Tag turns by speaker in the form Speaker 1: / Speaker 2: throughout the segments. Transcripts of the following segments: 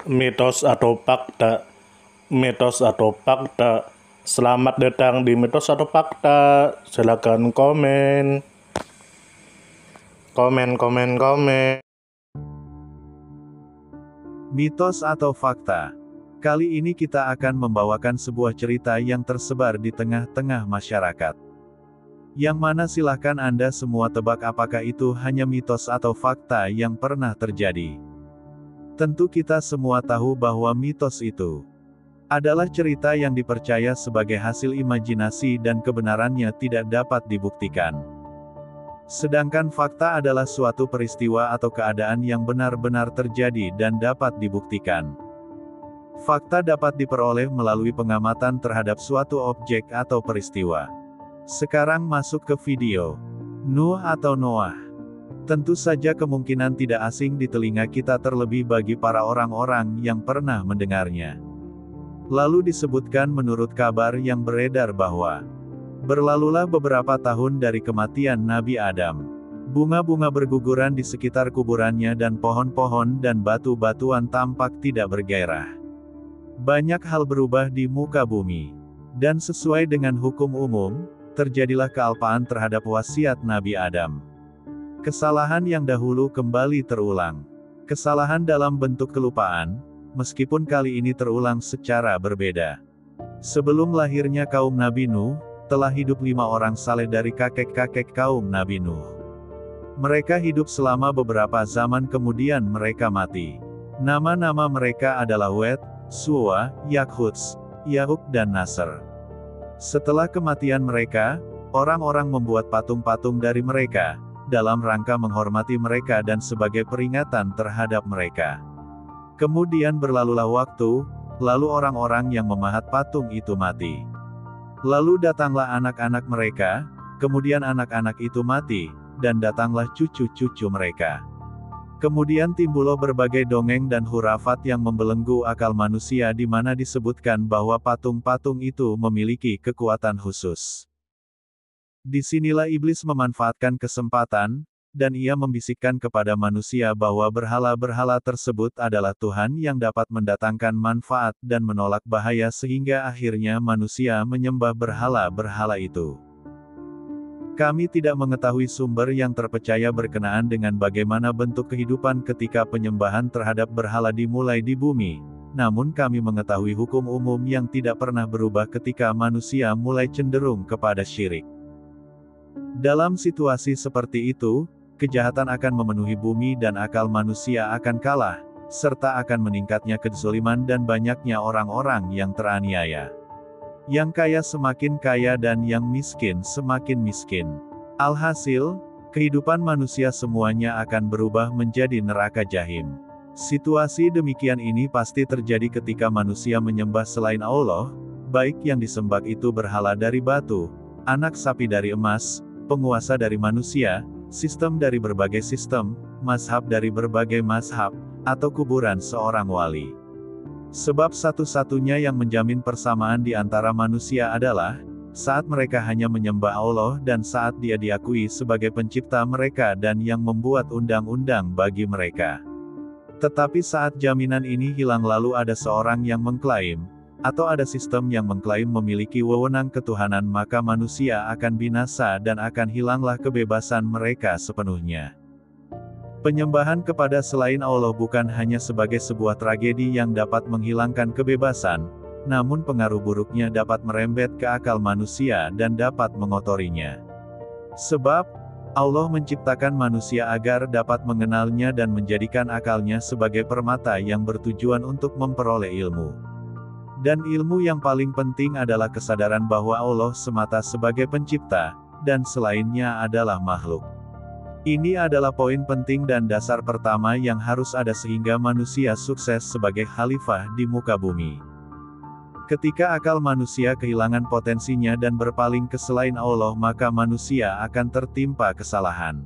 Speaker 1: Mitos atau fakta? Mitos atau fakta? Selamat datang di Mitos atau Fakta. Silakan komen. Komen.
Speaker 2: Mitos atau fakta? Kali ini kita akan membawakan sebuah cerita yang tersebar di tengah-tengah masyarakat. Yang mana silahkan Anda semua tebak apakah itu hanya mitos atau fakta yang pernah terjadi. Tentu kita semua tahu bahwa mitos itu adalah cerita yang dipercaya sebagai hasil imajinasi dan kebenarannya tidak dapat dibuktikan. Sedangkan fakta adalah suatu peristiwa atau keadaan yang benar-benar terjadi dan dapat dibuktikan. Fakta dapat diperoleh melalui pengamatan terhadap suatu objek atau peristiwa. Sekarang masuk ke video. Nuh atau Noah. Tentu saja kemungkinan tidak asing di telinga kita terlebih bagi para orang-orang yang pernah mendengarnya. Lalu disebutkan menurut kabar yang beredar bahwa berlalulah beberapa tahun dari kematian Nabi Adam. Bunga-bunga berguguran di sekitar kuburannya dan pohon-pohon dan batu-batuan tampak tidak bergairah. Banyak hal berubah di muka bumi. Dan sesuai dengan hukum umum, terjadilah kealpaan terhadap wasiat Nabi Adam. Kesalahan yang dahulu kembali terulang. Kesalahan dalam bentuk kelupaan, meskipun kali ini terulang secara berbeda. Sebelum lahirnya kaum Nabi Nuh, telah hidup 5 orang saleh dari kakek-kakek kaum Nabi Nuh. Mereka hidup selama beberapa zaman kemudian mereka mati. Nama-nama mereka adalah Wed, Suwa, Yakhuts, Yahuk dan Nasr. Setelah kematian mereka, orang-orang membuat patung-patung dari mereka, dalam rangka menghormati mereka dan sebagai peringatan terhadap mereka. Kemudian berlalulah waktu, lalu orang-orang yang memahat patung itu mati. Lalu datanglah anak-anak mereka, kemudian anak-anak itu mati, dan datanglah cucu-cucu mereka. Kemudian timbullah berbagai dongeng dan hurafat yang membelenggu akal manusia di mana disebutkan bahwa patung-patung itu memiliki kekuatan khusus. Disinilah iblis memanfaatkan kesempatan, dan ia membisikkan kepada manusia bahwa berhala-berhala tersebut adalah Tuhan yang dapat mendatangkan manfaat dan menolak bahaya sehingga akhirnya manusia menyembah berhala-berhala itu. Kami tidak mengetahui sumber yang terpercaya berkenaan dengan bagaimana bentuk kehidupan ketika penyembahan terhadap berhala dimulai di bumi, namun kami mengetahui hukum umum yang tidak pernah berubah ketika manusia mulai cenderung kepada syirik. Dalam situasi seperti itu, kejahatan akan memenuhi bumi dan akal manusia akan kalah, serta akan meningkatnya kezaliman dan banyaknya orang-orang yang teraniaya. Yang kaya semakin kaya dan yang miskin semakin miskin. Alhasil, kehidupan manusia semuanya akan berubah menjadi neraka jahim. Situasi demikian ini pasti terjadi ketika manusia menyembah selain Allah, baik yang disembah itu berhala dari batu, anak sapi dari emas, penguasa dari manusia, sistem dari berbagai sistem, mazhab dari berbagai mazhab, atau kuburan seorang wali. Sebab satu-satunya yang menjamin persamaan di antara manusia adalah saat mereka hanya menyembah Allah dan saat Dia diakui sebagai pencipta mereka dan yang membuat undang-undang bagi mereka. Tetapi saat jaminan ini hilang lalu ada seorang yang mengklaim, atau ada sistem yang mengklaim memiliki wewenang ketuhanan maka manusia akan binasa dan akan hilanglah kebebasan mereka sepenuhnya. Penyembahan kepada selain Allah bukan hanya sebagai sebuah tragedi yang dapat menghilangkan kebebasan, namun pengaruh buruknya dapat merembet ke akal manusia dan dapat mengotorinya. Sebab, Allah menciptakan manusia agar dapat mengenalnya dan menjadikan akalnya sebagai permata yang bertujuan untuk memperoleh ilmu. Dan ilmu yang paling penting adalah kesadaran bahwa Allah semata sebagai pencipta, dan selainnya adalah makhluk. Ini adalah poin penting dan dasar pertama yang harus ada sehingga manusia sukses sebagai khalifah di muka bumi. Ketika akal manusia kehilangan potensinya dan berpaling ke selain Allah maka manusia akan tertimpa kesalahan.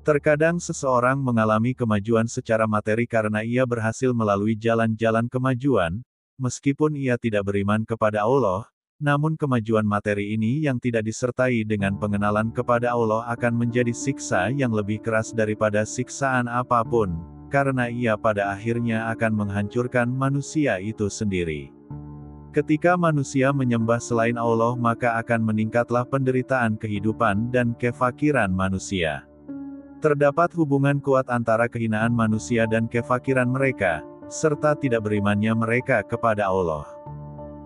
Speaker 2: Terkadang seseorang mengalami kemajuan secara materi karena ia berhasil melalui jalan-jalan kemajuan, meskipun ia tidak beriman kepada Allah, namun kemajuan materi ini yang tidak disertai dengan pengenalan kepada Allah akan menjadi siksa yang lebih keras daripada siksaan apapun, karena ia pada akhirnya akan menghancurkan manusia itu sendiri. Ketika manusia menyembah selain Allah, maka akan meningkatlah penderitaan kehidupan dan kefakiran manusia. Terdapat hubungan kuat antara kehinaan manusia dan kefakiran mereka, serta tidak berimannya mereka kepada Allah.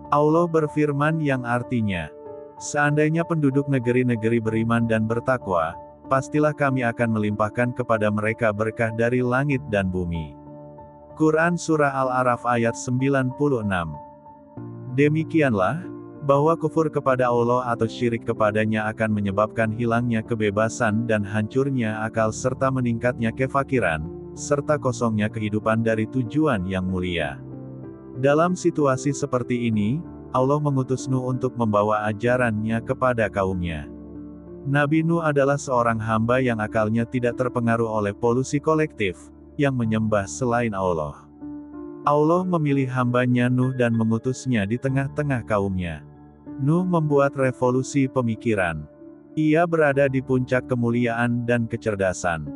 Speaker 2: Allah berfirman yang artinya, seandainya penduduk negeri-negeri beriman dan bertakwa, pastilah kami akan melimpahkan kepada mereka berkah dari langit dan bumi. Quran Surah Al-A'raf ayat 96. Demikianlah, bahwa kufur kepada Allah atau syirik kepadanya akan menyebabkan hilangnya kebebasan dan hancurnya akal serta meningkatnya kefakiran, serta kosongnya kehidupan dari tujuan yang mulia. Dalam situasi seperti ini, Allah mengutus Nuh untuk membawa ajarannya kepada kaumnya. Nabi Nuh adalah seorang hamba yang akalnya tidak terpengaruh oleh polusi kolektif, yang menyembah selain Allah. Allah memilih hambanya Nuh dan mengutusnya di tengah-tengah kaumnya. Nuh membuat revolusi pemikiran. Ia berada di puncak kemuliaan dan kecerdasan.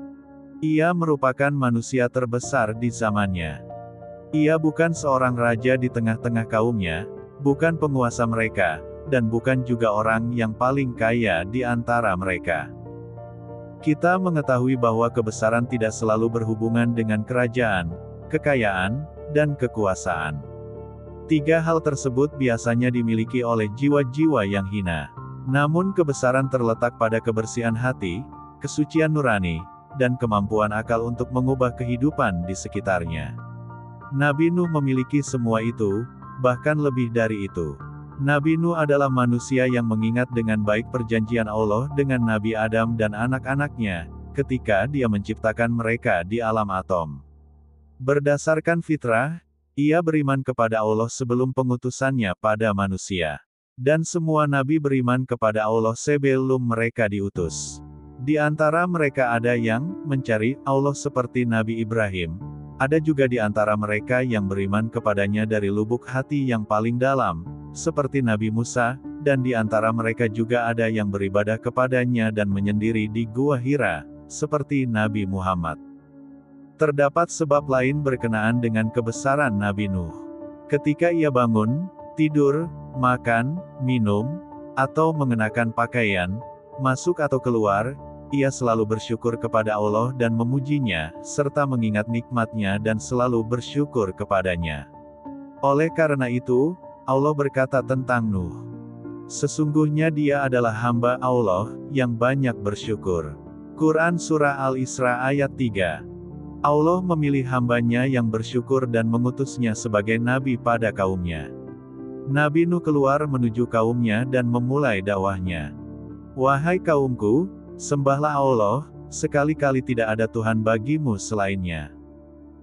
Speaker 2: Ia merupakan manusia terbesar di zamannya. Ia bukan seorang raja di tengah-tengah kaumnya, bukan penguasa mereka, dan bukan juga orang yang paling kaya di antara mereka. Kita mengetahui bahwa kebesaran tidak selalu berhubungan dengan kerajaan, kekayaan, dan kekuasaan. Tiga hal tersebut biasanya dimiliki oleh jiwa-jiwa yang hina. Namun kebesaran terletak pada kebersihan hati, kesucian nurani, dan kemampuan akal untuk mengubah kehidupan di sekitarnya. Nabi Nuh memiliki semua itu, bahkan lebih dari itu. Nabi Nuh adalah manusia yang mengingat dengan baik perjanjian Allah dengan Nabi Adam dan anak-anaknya, ketika Dia menciptakan mereka di alam atom. Berdasarkan fitrah, ia beriman kepada Allah sebelum pengutusannya pada manusia. Dan semua nabi beriman kepada Allah sebelum mereka diutus. Di antara mereka ada yang mencari Allah seperti Nabi Ibrahim. Ada juga di antara mereka yang beriman kepadanya dari lubuk hati yang paling dalam, seperti Nabi Musa, dan di antara mereka juga ada yang beribadah kepadanya dan menyendiri di Gua Hira, seperti Nabi Muhammad. Terdapat sebab lain berkenaan dengan kebesaran Nabi Nuh. Ketika ia bangun, tidur, makan, minum, atau mengenakan pakaian, masuk atau keluar, ia selalu bersyukur kepada Allah dan memujinya, serta mengingat nikmat-Nya dan selalu bersyukur kepadanya. Oleh karena itu, Allah berkata tentang Nuh, sesungguhnya dia adalah hamba Allah, yang banyak bersyukur. Quran Surah Al-Isra ayat 3. Allah memilih hambanya yang bersyukur dan mengutusnya sebagai nabi pada kaumnya. Nabi Nuh keluar menuju kaumnya dan memulai dakwahnya. Wahai kaumku, sembahlah Allah, sekali-kali tidak ada Tuhan bagimu selainnya.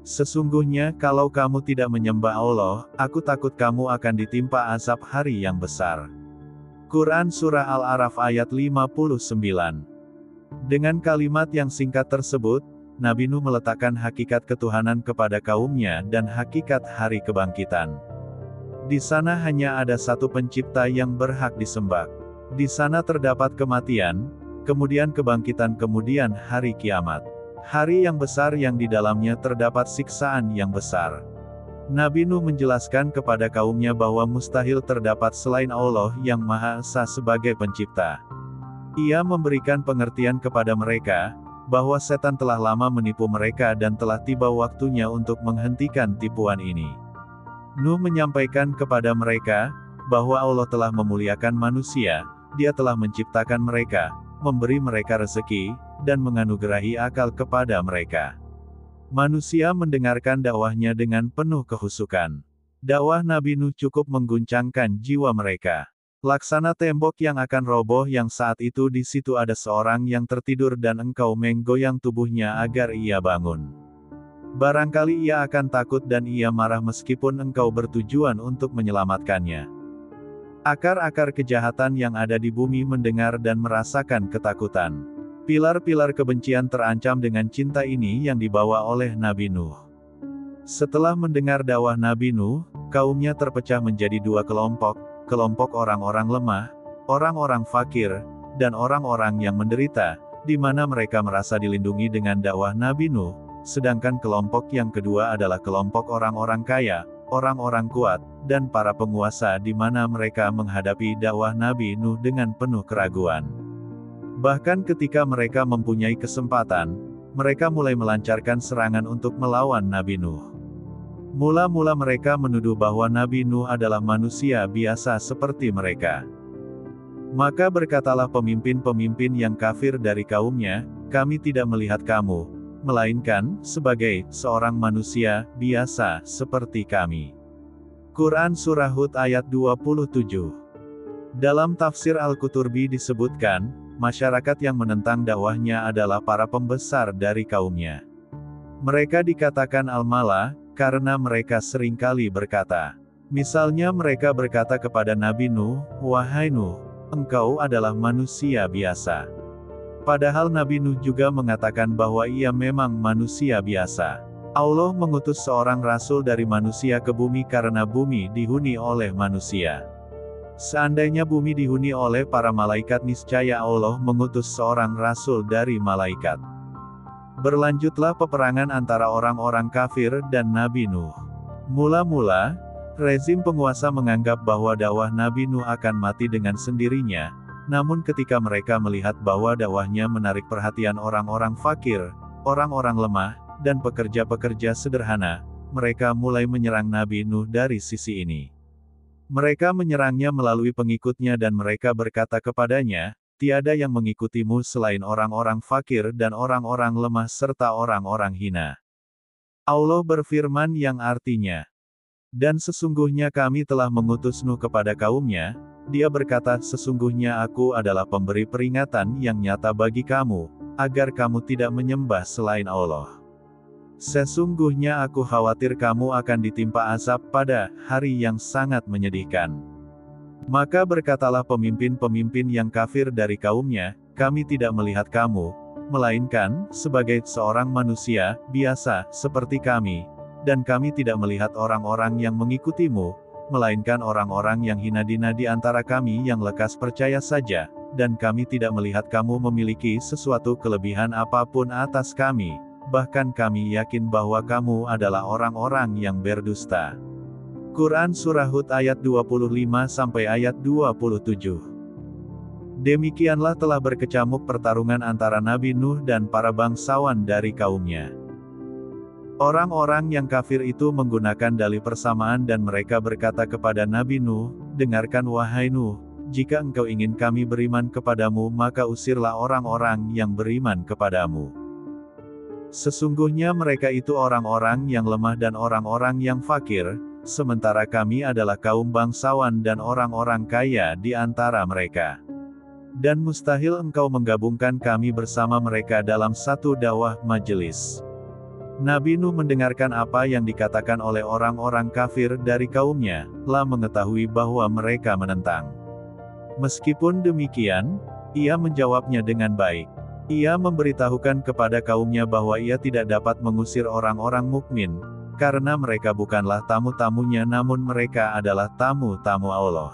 Speaker 2: Sesungguhnya kalau kamu tidak menyembah Allah, aku takut kamu akan ditimpa azab hari yang besar. Quran Surah Al-A'raf ayat 59. Dengan kalimat yang singkat tersebut, Nabi Nuh meletakkan hakikat ketuhanan kepada kaumnya dan hakikat hari kebangkitan. Di sana hanya ada satu pencipta yang berhak disembah. Di sana terdapat kematian, kemudian kebangkitan, kemudian hari kiamat. Hari yang besar yang di dalamnya terdapat siksaan yang besar. Nabi Nuh menjelaskan kepada kaumnya bahwa mustahil terdapat selain Allah yang Maha Esa sebagai pencipta. Ia memberikan pengertian kepada mereka, bahwa setan telah lama menipu mereka dan telah tiba waktunya untuk menghentikan tipuan ini. Nuh menyampaikan kepada mereka, bahwa Allah telah memuliakan manusia, Dia telah menciptakan mereka, memberi mereka rezeki, dan menganugerahi akal kepada mereka. Manusia mendengarkan dakwahnya dengan penuh kehusukan. Dakwah Nabi Nuh cukup mengguncangkan jiwa mereka. Laksana tembok yang akan roboh yang saat itu di situ ada seorang yang tertidur dan engkau menggoyang tubuhnya agar ia bangun. Barangkali ia akan takut dan ia marah meskipun engkau bertujuan untuk menyelamatkannya. Akar-akar kejahatan yang ada di bumi mendengar dan merasakan ketakutan. Pilar-pilar kebencian terancam dengan cinta ini yang dibawa oleh Nabi Nuh. Setelah mendengar dakwah Nabi Nuh, kaumnya terpecah menjadi dua kelompok. Kelompok orang-orang lemah, orang-orang fakir, dan orang-orang yang menderita, di mana mereka merasa dilindungi dengan dakwah Nabi Nuh, sedangkan kelompok yang kedua adalah kelompok orang-orang kaya, orang-orang kuat, dan para penguasa di mana mereka menghadapi dakwah Nabi Nuh dengan penuh keraguan. Bahkan ketika mereka mempunyai kesempatan, mereka mulai melancarkan serangan untuk melawan Nabi Nuh. Mula-mula mereka menuduh bahwa Nabi Nuh adalah manusia biasa seperti mereka. Maka berkatalah pemimpin-pemimpin yang kafir dari kaumnya, kami tidak melihat kamu, melainkan sebagai seorang manusia biasa seperti kami. Quran Surah Hud ayat 27. Dalam tafsir Al-Quturbi disebutkan, masyarakat yang menentang dakwahnya adalah para pembesar dari kaumnya. Mereka dikatakan al-mala, karena mereka seringkali berkata. Misalnya mereka berkata kepada Nabi Nuh, "Wahai Nuh, engkau adalah manusia biasa." Padahal Nabi Nuh juga mengatakan bahwa ia memang manusia biasa. Allah mengutus seorang rasul dari manusia ke bumi karena bumi dihuni oleh manusia. Seandainya bumi dihuni oleh para malaikat, niscaya Allah mengutus seorang rasul dari malaikat. Berlanjutlah peperangan antara orang-orang kafir dan Nabi Nuh. Mula-mula, rezim penguasa menganggap bahwa dakwah Nabi Nuh akan mati dengan sendirinya, namun ketika mereka melihat bahwa dakwahnya menarik perhatian orang-orang fakir, orang-orang lemah, dan pekerja-pekerja sederhana, mereka mulai menyerang Nabi Nuh dari sisi ini. Mereka menyerangnya melalui pengikutnya dan mereka berkata kepadanya, "Tiada yang mengikutimu selain orang-orang fakir dan orang-orang lemah serta orang-orang hina." Allah berfirman yang artinya, "Dan sesungguhnya kami telah mengutus Nuh kepada kaumnya, dia berkata, sesungguhnya aku adalah pemberi peringatan yang nyata bagi kamu, agar kamu tidak menyembah selain Allah. Sesungguhnya aku khawatir kamu akan ditimpa azab pada hari yang sangat menyedihkan." Maka berkatalah pemimpin-pemimpin yang kafir dari kaumnya, "Kami tidak melihat kamu, melainkan sebagai seorang manusia biasa seperti kami, dan kami tidak melihat orang-orang yang mengikutimu, melainkan orang-orang yang hina-dina di antara kami yang lekas percaya saja, dan kami tidak melihat kamu memiliki sesuatu kelebihan apapun atas kami, bahkan kami yakin bahwa kamu adalah orang-orang yang berdusta." Quran Surah Hud ayat 25 sampai ayat 27. Demikianlah telah berkecamuk pertarungan antara Nabi Nuh dan para bangsawan dari kaumnya. Orang-orang yang kafir itu menggunakan dalih persamaan dan mereka berkata kepada Nabi Nuh, "Dengarkan wahai Nuh, jika engkau ingin kami beriman kepadamu maka usirlah orang-orang yang beriman kepadamu. Sesungguhnya mereka itu orang-orang yang lemah dan orang-orang yang fakir, sementara kami adalah kaum bangsawan dan orang-orang kaya di antara mereka. Dan mustahil engkau menggabungkan kami bersama mereka dalam satu dakwah majelis." Nabi Nuh mendengarkan apa yang dikatakan oleh orang-orang kafir dari kaumnya, lah mengetahui bahwa mereka menentang. Meskipun demikian, ia menjawabnya dengan baik. Ia memberitahukan kepada kaumnya bahwa ia tidak dapat mengusir orang-orang mukmin, karena mereka bukanlah tamu-tamunya namun mereka adalah tamu-tamu Allah.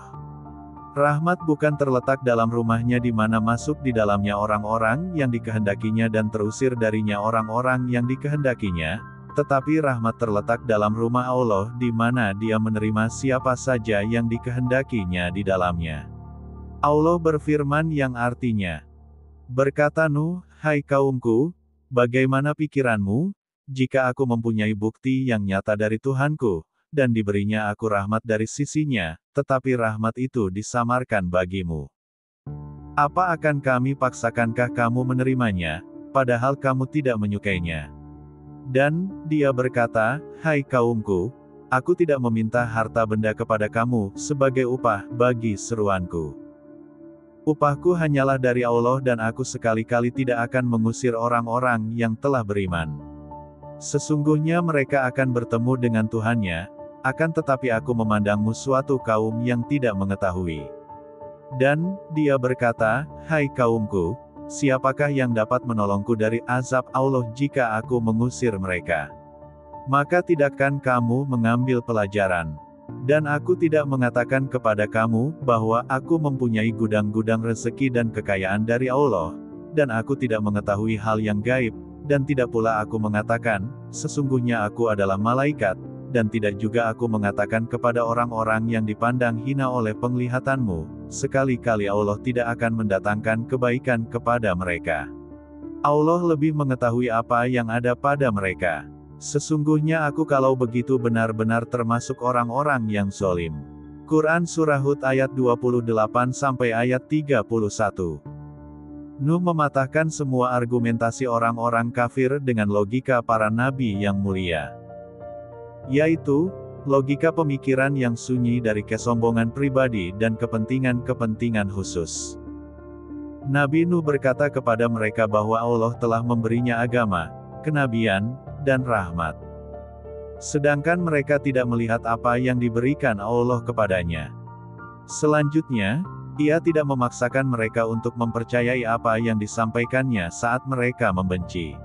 Speaker 2: Rahmat bukan terletak dalam rumahnya di mana masuk di dalamnya orang-orang yang dikehendakinya dan terusir darinya orang-orang yang dikehendakinya, tetapi rahmat terletak dalam rumah Allah di mana Dia menerima siapa saja yang dikehendakinya di dalamnya. Allah berfirman yang artinya, "Berkata Nuh, hai kaumku, bagaimana pikiranmu? Jika aku mempunyai bukti yang nyata dari Tuhanku, dan diberinya aku rahmat dari sisinya, tetapi rahmat itu disamarkan bagimu. Apa akan kami paksakankah kamu menerimanya, padahal kamu tidak menyukainya?" Dan dia berkata, "Hai kaumku, aku tidak meminta harta benda kepada kamu sebagai upah bagi seruanku. Upahku hanyalah dari Allah dan aku sekali-kali tidak akan mengusir orang-orang yang telah beriman. Sesungguhnya mereka akan bertemu dengan Tuhannya, akan tetapi aku memandangmu suatu kaum yang tidak mengetahui." Dan dia berkata, "Hai kaumku, siapakah yang dapat menolongku dari azab Allah jika aku mengusir mereka? Maka tidakkan kamu mengambil pelajaran? Dan aku tidak mengatakan kepada kamu bahwa aku mempunyai gudang-gudang rezeki dan kekayaan dari Allah, dan aku tidak mengetahui hal yang gaib, dan tidak pula aku mengatakan, sesungguhnya aku adalah malaikat, dan tidak juga aku mengatakan kepada orang-orang yang dipandang hina oleh penglihatanmu, sekali-kali Allah tidak akan mendatangkan kebaikan kepada mereka. Allah lebih mengetahui apa yang ada pada mereka. Sesungguhnya aku kalau begitu benar-benar termasuk orang-orang yang zalim. Quran Surah Hud ayat 28 sampai ayat 31. Nuh mematahkan semua argumentasi orang-orang kafir dengan logika para nabi yang mulia. Yaitu, logika pemikiran yang sunyi dari kesombongan pribadi dan kepentingan-kepentingan khusus. Nabi Nuh berkata kepada mereka bahwa Allah telah memberinya agama, kenabian, dan rahmat. Sedangkan mereka tidak melihat apa yang diberikan Allah kepadanya. Selanjutnya, ia tidak memaksakan mereka untuk mempercayai apa yang disampaikannya saat mereka membenci.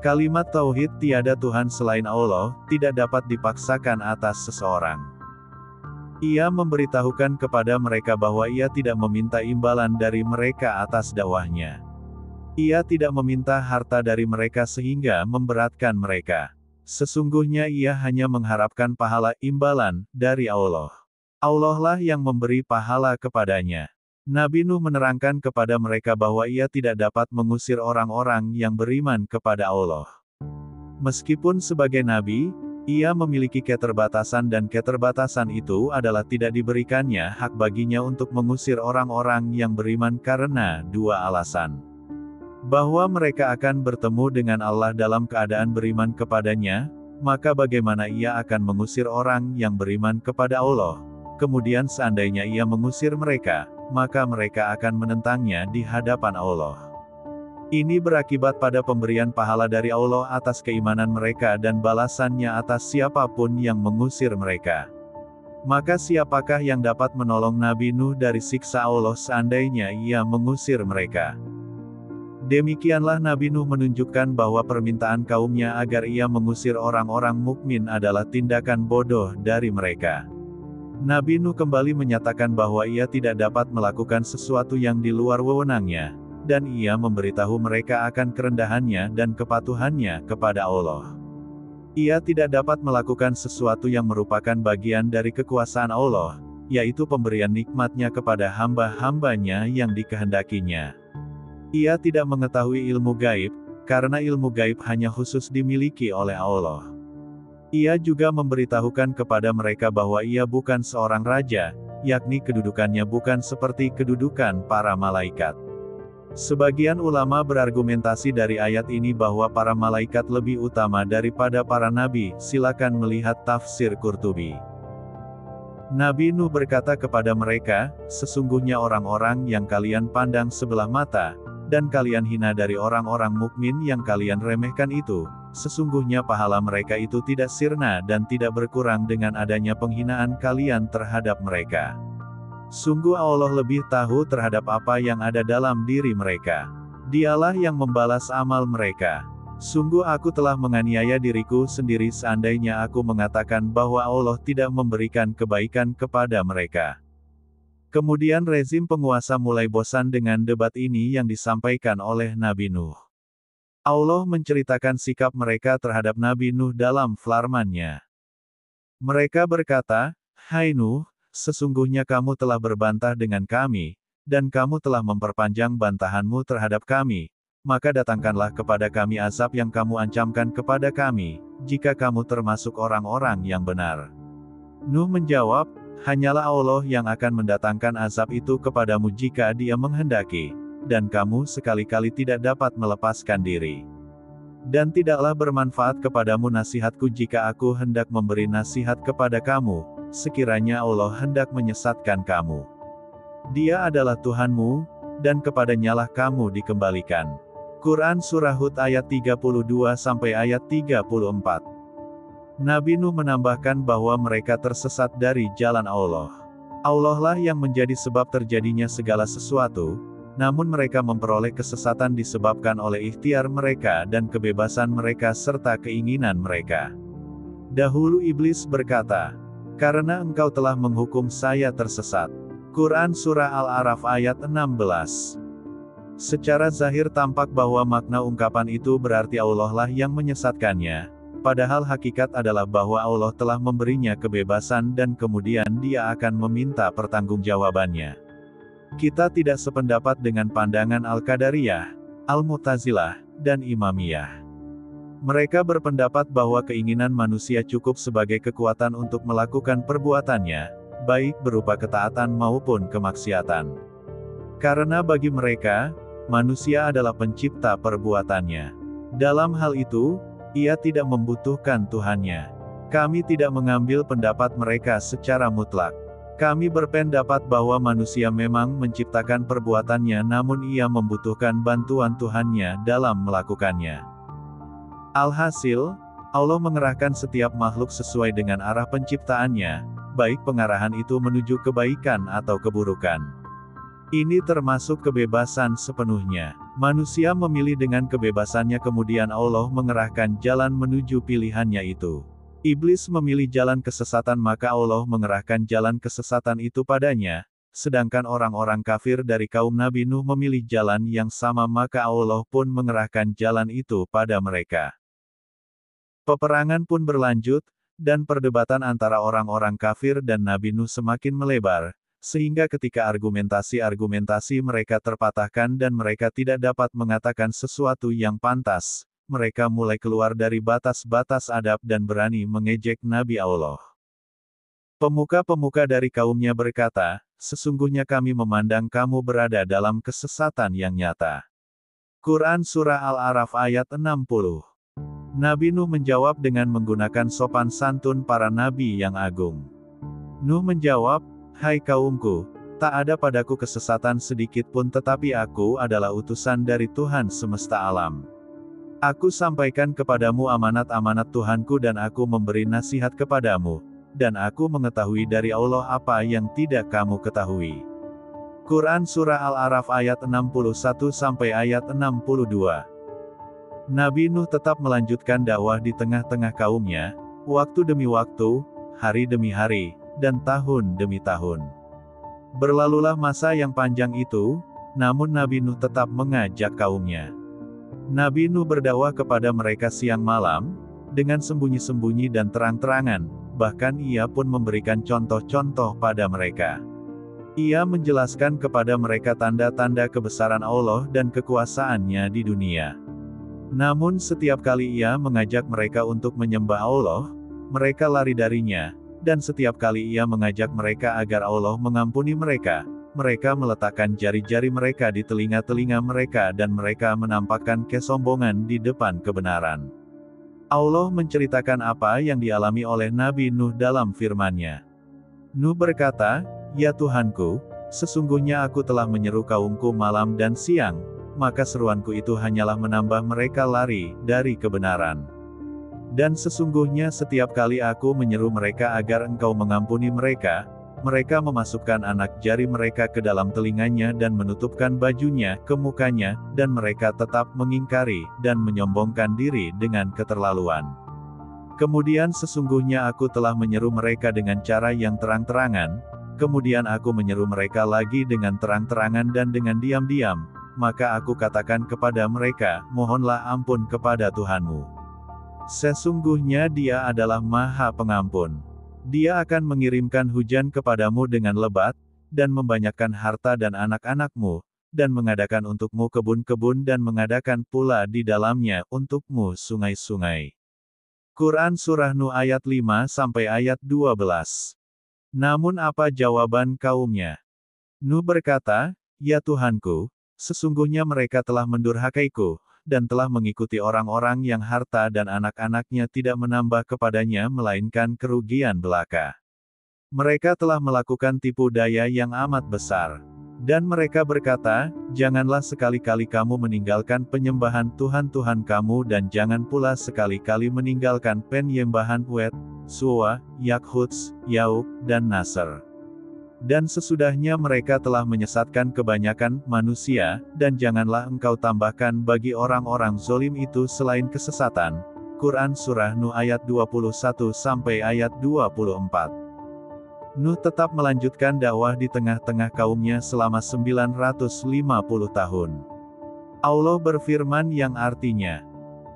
Speaker 2: Kalimat tauhid tiada Tuhan selain Allah, tidak dapat dipaksakan atas seseorang. Ia memberitahukan kepada mereka bahwa ia tidak meminta imbalan dari mereka atas dakwahnya. Ia tidak meminta harta dari mereka sehingga memberatkan mereka. Sesungguhnya ia hanya mengharapkan pahala imbalan dari Allah. Allah lah yang memberi pahala kepadanya. Nabi Nuh menerangkan kepada mereka bahwa ia tidak dapat mengusir orang-orang yang beriman kepada Allah. Meskipun sebagai nabi, ia memiliki keterbatasan dan keterbatasan itu adalah tidak diberikannya hak baginya untuk mengusir orang-orang yang beriman karena dua alasan. Bahwa mereka akan bertemu dengan Allah dalam keadaan beriman kepadanya, maka bagaimana ia akan mengusir orang yang beriman kepada Allah? Kemudian seandainya ia mengusir mereka, maka mereka akan menentangnya di hadapan Allah. Ini berakibat pada pemberian pahala dari Allah atas keimanan mereka dan balasannya atas siapapun yang mengusir mereka. Maka siapakah yang dapat menolong Nabi Nuh dari siksa Allah seandainya ia mengusir mereka? Demikianlah Nabi Nuh menunjukkan bahwa permintaan kaumnya agar ia mengusir orang-orang mukmin adalah tindakan bodoh dari mereka. Nabi Nuh kembali menyatakan bahwa ia tidak dapat melakukan sesuatu yang di luar wewenangnya, dan ia memberitahu mereka akan kerendahannya dan kepatuhannya kepada Allah. Ia tidak dapat melakukan sesuatu yang merupakan bagian dari kekuasaan Allah, yaitu pemberian nikmatnya kepada hamba-hambanya yang dikehendakinya. Ia tidak mengetahui ilmu gaib, karena ilmu gaib hanya khusus dimiliki oleh Allah. Ia juga memberitahukan kepada mereka bahwa ia bukan seorang raja, yakni kedudukannya bukan seperti kedudukan para malaikat. Sebagian ulama berargumentasi dari ayat ini bahwa para malaikat lebih utama daripada para nabi, silakan melihat tafsir Qurtubi. Nabi Nuh berkata kepada mereka, sesungguhnya orang-orang yang kalian pandang sebelah mata, dan kalian hina dari orang-orang mukmin yang kalian remehkan itu, sesungguhnya pahala mereka itu tidak sirna dan tidak berkurang dengan adanya penghinaan kalian terhadap mereka. Sungguh Allah lebih tahu terhadap apa yang ada dalam diri mereka. Dialah yang membalas amal mereka. Sungguh aku telah menganiaya diriku sendiri seandainya aku mengatakan bahwa Allah tidak memberikan kebaikan kepada mereka. Kemudian rezim penguasa mulai bosan dengan debat ini yang disampaikan oleh Nabi Nuh. Allah menceritakan sikap mereka terhadap Nabi Nuh dalam firman-Nya. Mereka berkata, "Hai Nuh, sesungguhnya kamu telah berbantah dengan kami, dan kamu telah memperpanjang bantahanmu terhadap kami, maka datangkanlah kepada kami azab yang kamu ancamkan kepada kami, jika kamu termasuk orang-orang yang benar." Nuh menjawab, "Hanyalah Allah yang akan mendatangkan azab itu kepadamu jika Dia menghendaki, dan kamu sekali-kali tidak dapat melepaskan diri. Dan tidaklah bermanfaat kepadamu nasihatku jika aku hendak memberi nasihat kepada kamu, sekiranya Allah hendak menyesatkan kamu. Dia adalah Tuhanmu, dan kepadanyalah kamu dikembalikan." Quran Surah Hud ayat 32 sampai ayat 34. Nabi Nuh menambahkan bahwa mereka tersesat dari jalan Allah. Allah lah yang menjadi sebab terjadinya segala sesuatu, namun mereka memperoleh kesesatan disebabkan oleh ikhtiar mereka dan kebebasan mereka serta keinginan mereka. Dahulu iblis berkata, "Karena engkau telah menghukum saya tersesat." Quran Surah Al-A'raf ayat 16. Secara zahir tampak bahwa makna ungkapan itu berarti Allah lah yang menyesatkannya, padahal hakikat adalah bahwa Allah telah memberinya kebebasan dan kemudian dia akan meminta pertanggungjawabannya. Kita tidak sependapat dengan pandangan Al-Qadariyah, Al-Mu'tazilah, dan Imamiyah. Mereka berpendapat bahwa keinginan manusia cukup sebagai kekuatan untuk melakukan perbuatannya, baik berupa ketaatan maupun kemaksiatan. Karena bagi mereka, manusia adalah pencipta perbuatannya. Dalam hal itu, ia tidak membutuhkan Tuhannya. Kami tidak mengambil pendapat mereka secara mutlak. Kami berpendapat bahwa manusia memang menciptakan perbuatannya namun ia membutuhkan bantuan Tuhannya dalam melakukannya. Alhasil, Allah mengerahkan setiap makhluk sesuai dengan arah penciptaannya, baik pengarahan itu menuju kebaikan atau keburukan. Ini termasuk kebebasan sepenuhnya. Manusia memilih dengan kebebasannya kemudian Allah mengerahkan jalan menuju pilihannya itu. Iblis memilih jalan kesesatan maka Allah mengerahkan jalan kesesatan itu padanya, sedangkan orang-orang kafir dari kaum Nabi Nuh memilih jalan yang sama maka Allah pun mengerahkan jalan itu pada mereka. Peperangan pun berlanjut, dan perdebatan antara orang-orang kafir dan Nabi Nuh semakin melebar, sehingga ketika argumentasi-argumentasi mereka terpatahkan dan mereka tidak dapat mengatakan sesuatu yang pantas, mereka mulai keluar dari batas-batas adab dan berani mengejek Nabi Allah. Pemuka-pemuka dari kaumnya berkata, sesungguhnya kami memandang kamu berada dalam kesesatan yang nyata. Quran Surah Al-A'raf ayat 60. Nabi Nuh menjawab dengan menggunakan sopan santun para nabi yang agung. Nuh menjawab, hai kaumku, tak ada padaku kesesatan sedikit pun tetapi aku adalah utusan dari Tuhan semesta alam. Aku sampaikan kepadamu amanat-amanat Tuhanku dan aku memberi nasihat kepadamu, dan aku mengetahui dari Allah apa yang tidak kamu ketahui. Quran Surah Al-A'raf ayat 61 sampai ayat 62. Nabi Nuh tetap melanjutkan dakwah di tengah-tengah kaumnya, waktu demi waktu, hari demi hari, dan tahun demi tahun. Berlalulah masa yang panjang itu, namun Nabi Nuh tetap mengajak kaumnya. Nabi Nuh berdakwah kepada mereka siang malam, dengan sembunyi-sembunyi dan terang-terangan, bahkan ia pun memberikan contoh-contoh pada mereka. Ia menjelaskan kepada mereka tanda-tanda kebesaran Allah dan kekuasaannya di dunia. Namun setiap kali ia mengajak mereka untuk menyembah Allah, mereka lari darinya, dan setiap kali ia mengajak mereka agar Allah mengampuni mereka, mereka meletakkan jari-jari mereka di telinga-telinga mereka dan mereka menampakkan kesombongan di depan kebenaran. Allah menceritakan apa yang dialami oleh Nabi Nuh dalam firman-Nya. Nuh berkata, ya Tuhanku, sesungguhnya aku telah menyeru kaumku malam dan siang, maka seruanku itu hanyalah menambah mereka lari dari kebenaran. Dan sesungguhnya setiap kali aku menyeru mereka agar engkau mengampuni mereka, mereka memasukkan anak jari mereka ke dalam telinganya dan menutupkan bajunya ke mukanya, dan mereka tetap mengingkari dan menyombongkan diri dengan keterlaluan. Kemudian sesungguhnya aku telah menyeru mereka dengan cara yang terang-terangan, kemudian aku menyeru mereka lagi dengan terang-terangan dan dengan diam-diam, maka aku katakan kepada mereka, mohonlah ampun kepada Tuhanmu. Sesungguhnya Dia adalah Maha Pengampun. Dia akan mengirimkan hujan kepadamu dengan lebat, dan membanyakkan harta dan anak-anakmu, dan mengadakan untukmu kebun-kebun dan mengadakan pula di dalamnya untukmu sungai-sungai. Quran Surah Nuh ayat 5 sampai ayat 12. Namun apa jawaban kaumnya? Nuh berkata, ya Tuhanku, sesungguhnya mereka telah mendurhakaiku, dan telah mengikuti orang-orang yang harta dan anak-anaknya tidak menambah kepadanya melainkan kerugian belaka. Mereka telah melakukan tipu daya yang amat besar. Dan mereka berkata, janganlah sekali-kali kamu meninggalkan penyembahan Tuhan-Tuhan kamu dan jangan pula sekali-kali meninggalkan penyembahan Wet, Suwa, Yakhuts, Yauk, dan Nasr. Dan sesudahnya mereka telah menyesatkan kebanyakan manusia, dan janganlah engkau tambahkan bagi orang-orang zolim itu selain kesesatan. Quran Surah Nuh ayat 21 sampai ayat 24. Nuh tetap melanjutkan dakwah di tengah-tengah kaumnya selama 950 tahun. Allah berfirman yang artinya,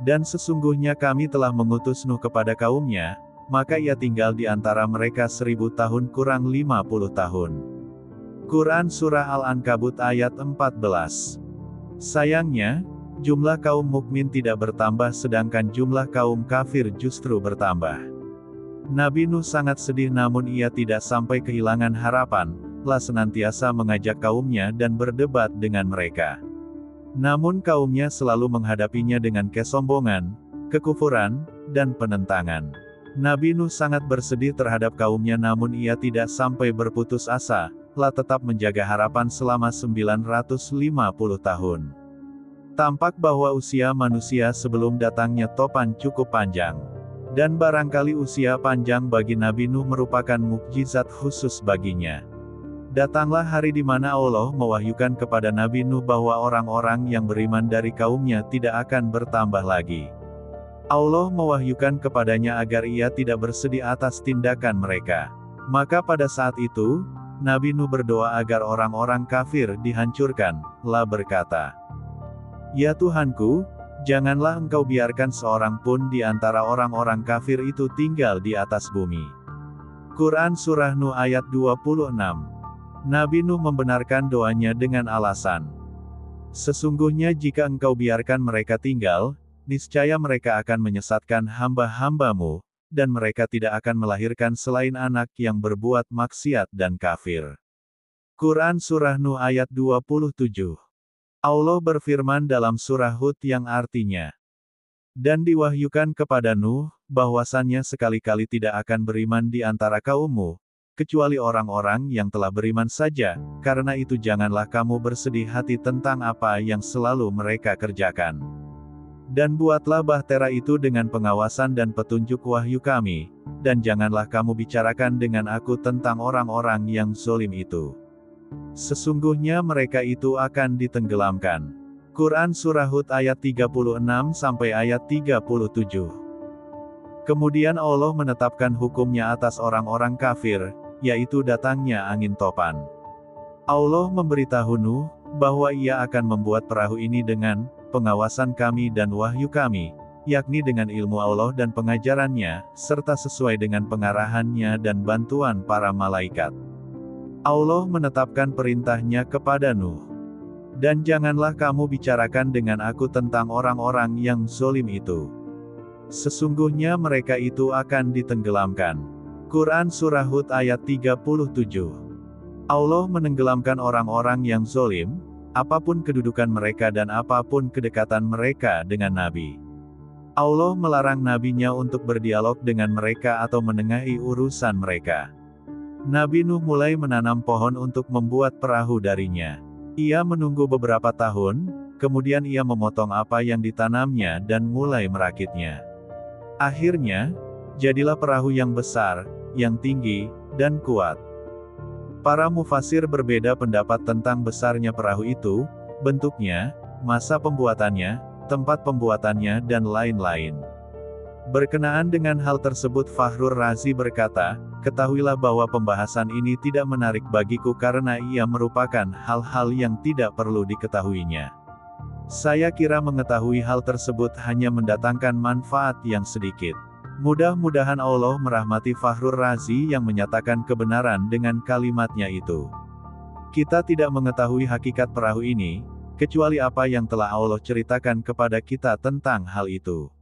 Speaker 2: dan sesungguhnya kami telah mengutus Nuh kepada kaumnya, maka ia tinggal di antara mereka 1000 tahun kurang 50 tahun. Quran Surah Al-Ankabut ayat 14. Sayangnya, jumlah kaum mukmin tidak bertambah sedangkan jumlah kaum kafir justru bertambah. Nabi Nuh sangat sedih namun ia tidak sampai kehilangan harapan, lah senantiasa mengajak kaumnya dan berdebat dengan mereka. Namun kaumnya selalu menghadapinya dengan kesombongan, kekufuran, dan penentangan. Nabi Nuh sangat bersedih terhadap kaumnya namun ia tidak sampai berputus asa, lah tetap menjaga harapan selama 950 tahun. Tampak bahwa usia manusia sebelum datangnya topan cukup panjang. Dan barangkali usia panjang bagi Nabi Nuh merupakan mukjizat khusus baginya. Datanglah hari di mana Allah mewahyukan kepada Nabi Nuh bahwa orang-orang yang beriman dari kaumnya tidak akan bertambah lagi. Allah mewahyukan kepadanya agar ia tidak bersedih atas tindakan mereka. Maka pada saat itu, Nabi Nuh berdoa agar orang-orang kafir dihancurkan, lah berkata, "Ya Tuhanku, janganlah Engkau biarkan seorang pun di antara orang-orang kafir itu tinggal di atas bumi." Quran Surah Nuh ayat 26. Nabi Nuh membenarkan doanya dengan alasan, "Sesungguhnya jika Engkau biarkan mereka tinggal, niscaya mereka akan menyesatkan hamba-hambamu, dan mereka tidak akan melahirkan selain anak yang berbuat maksiat dan kafir." Quran Surah Nuh ayat 27. Allah berfirman dalam surah Hud yang artinya, "Dan diwahyukan kepada Nuh, bahwasannya sekali-kali tidak akan beriman di antara kaummu, kecuali orang-orang yang telah beriman saja, karena itu janganlah kamu bersedih hati tentang apa yang selalu mereka kerjakan. Dan buatlah bahtera itu dengan pengawasan dan petunjuk wahyu kami, dan janganlah kamu bicarakan dengan aku tentang orang-orang yang zolim itu. Sesungguhnya mereka itu akan ditenggelamkan." Quran Surah Hud ayat 36 sampai ayat 37. Kemudian Allah menetapkan hukumnya atas orang-orang kafir, yaitu datangnya angin topan. Allah memberitahu Nuh bahwa ia akan membuat perahu ini dengan pengawasan kami dan wahyu kami, yakni dengan ilmu Allah dan pengajarannya, serta sesuai dengan pengarahannya dan bantuan para malaikat. Allah menetapkan perintahnya kepada Nuh. "Dan janganlah kamu bicarakan dengan aku tentang orang-orang yang zolim itu. Sesungguhnya mereka itu akan ditenggelamkan." Quran Surah Hud ayat 37. Allah menenggelamkan orang-orang yang zolim, apapun kedudukan mereka dan apapun kedekatan mereka dengan Nabi. Allah melarang nabinya untuk berdialog dengan mereka atau menengahi urusan mereka. Nabi Nuh mulai menanam pohon untuk membuat perahu darinya. Ia menunggu beberapa tahun, kemudian ia memotong apa yang ditanamnya dan mulai merakitnya. Akhirnya, jadilah perahu yang besar, yang tinggi, dan kuat. Para mufasir berbeda pendapat tentang besarnya perahu itu, bentuknya, masa pembuatannya, tempat pembuatannya dan lain-lain. Berkenaan dengan hal tersebut Fakhrur Razi berkata, "Ketahuilah bahwa pembahasan ini tidak menarik bagiku karena ia merupakan hal-hal yang tidak perlu diketahuinya. Saya kira mengetahui hal tersebut hanya mendatangkan manfaat yang sedikit." Mudah-mudahan Allah merahmati Fakhrur Razi yang menyatakan kebenaran dengan kalimatnya itu. Kita tidak mengetahui hakikat perahu ini, kecuali apa yang telah Allah ceritakan kepada kita tentang hal itu.